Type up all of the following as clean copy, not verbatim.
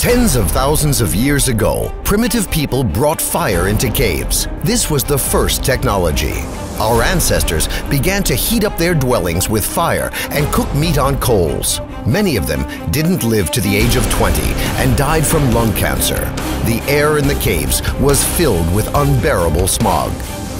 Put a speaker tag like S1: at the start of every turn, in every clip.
S1: Tens of thousands of years ago, primitive people brought fire into caves. This was the first technology. Our ancestors began to heat up their dwellings with fire and cook meat on coals. Many of them didn't live to the age of 20 and died from lung cancer. The air in the caves was filled with unbearable smog.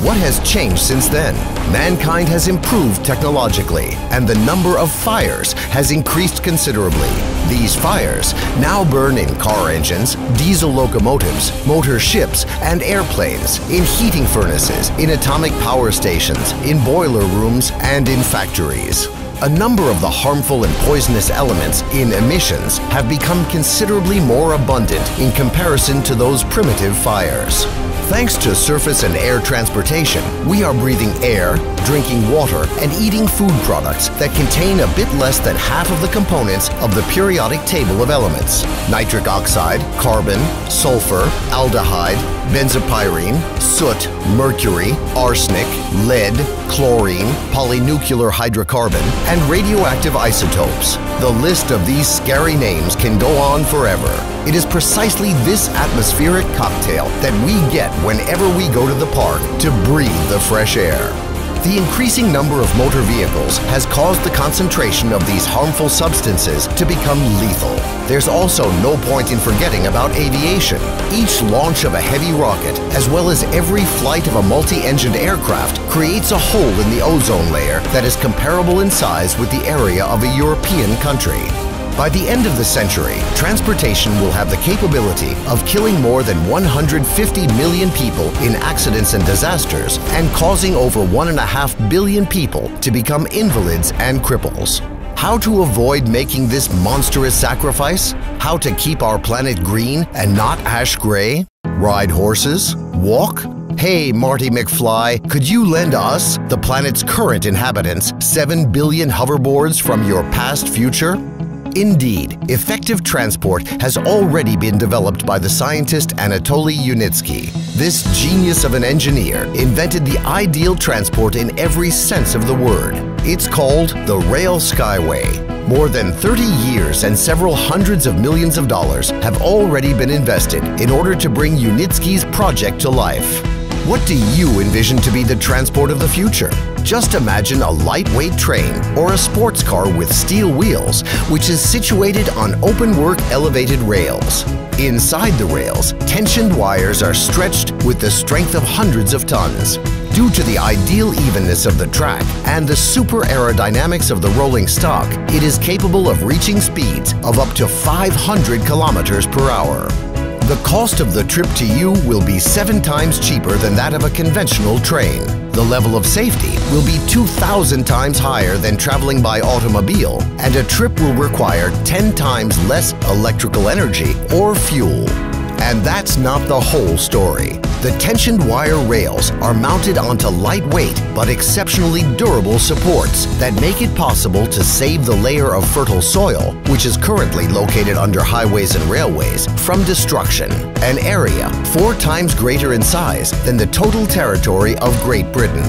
S1: What has changed since then? Mankind has improved technologically, and the number of fires has increased considerably. These fires now burn in car engines, diesel locomotives, motor ships, and airplanes, in heating furnaces, in atomic power stations, in boiler rooms, and in factories. A number of the harmful and poisonous elements in emissions have become considerably more abundant in comparison to those primitive fires. Thanks to surface and air transportation, we are breathing air, drinking water, and eating food products that contain a bit less than half of the components of the periodic table of elements: nitric oxide, carbon, sulfur, aldehyde, benzopyrene, soot, mercury, arsenic, lead, chlorine, polynuclear hydrocarbon, and radioactive isotopes. The list of these scary names can go on forever. It is precisely this atmospheric cocktail that we get whenever we go to the park to breathe the fresh air. The increasing number of motor vehicles has caused the concentration of these harmful substances to become lethal. There's also no point in forgetting about aviation. Each launch of a heavy rocket, as well as every flight of a multi-engined aircraft, creates a hole in the ozone layer that is comparable in size with the area of a European country. By the end of the century, transportation will have the capability of killing more than 150 million people in accidents and disasters and causing over 1.5 billion people to become invalids and cripples. How to avoid making this monstrous sacrifice? How to keep our planet green and not ash gray? Ride horses? Walk? Hey, Marty McFly, could you lend us, the planet's current inhabitants, 7 billion hoverboards from your past future? Indeed, effective transport has already been developed by the scientist Anatoly Юницкий. This genius of an engineer invented the ideal transport in every sense of the word. It's called the Rail Skyway. More than 30 years and several hundreds of millions of dollars have already been invested in order to bring Юницкий's project to life. What do you envision to be the transport of the future? Just imagine a lightweight train or a sports car with steel wheels, which is situated on open-work elevated rails. Inside the rails, tensioned wires are stretched with the strength of hundreds of tons. Due to the ideal evenness of the track and the super aerodynamics of the rolling stock, it is capable of reaching speeds of up to 500 kilometers per hour. The cost of the trip to you will be 7 times cheaper than that of a conventional train. The level of safety will be 2,000 times higher than traveling by automobile, and a trip will require 10 times less electrical energy or fuel. And that's not the whole story. The tensioned wire rails are mounted onto lightweight but exceptionally durable supports that make it possible to save the layer of fertile soil, which is currently located under highways and railways, from destruction, an area 4 times greater in size than the total territory of Great Britain.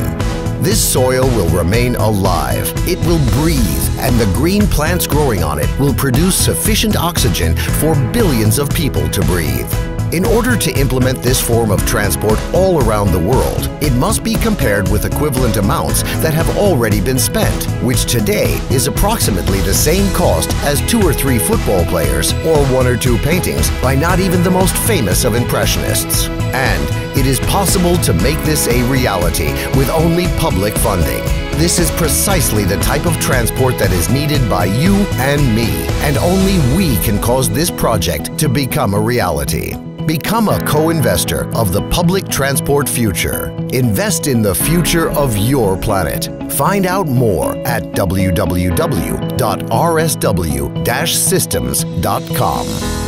S1: This soil will remain alive, it will breathe, and the green plants growing on it will produce sufficient oxygen for billions of people to breathe. In order to implement this form of transport all around the world, it must be compared with equivalent amounts that have already been spent, which today is approximately the same cost as 2 or 3 football players or 1 or 2 paintings by not even the most famous of impressionists. And it is possible to make this a reality with only public funding. This is precisely the type of transport that is needed by you and me, and only we can cause this project to become a reality. Become a co-investor of the public transport future. Invest in the future of your planet. Find out more at www.rsw-systems.com.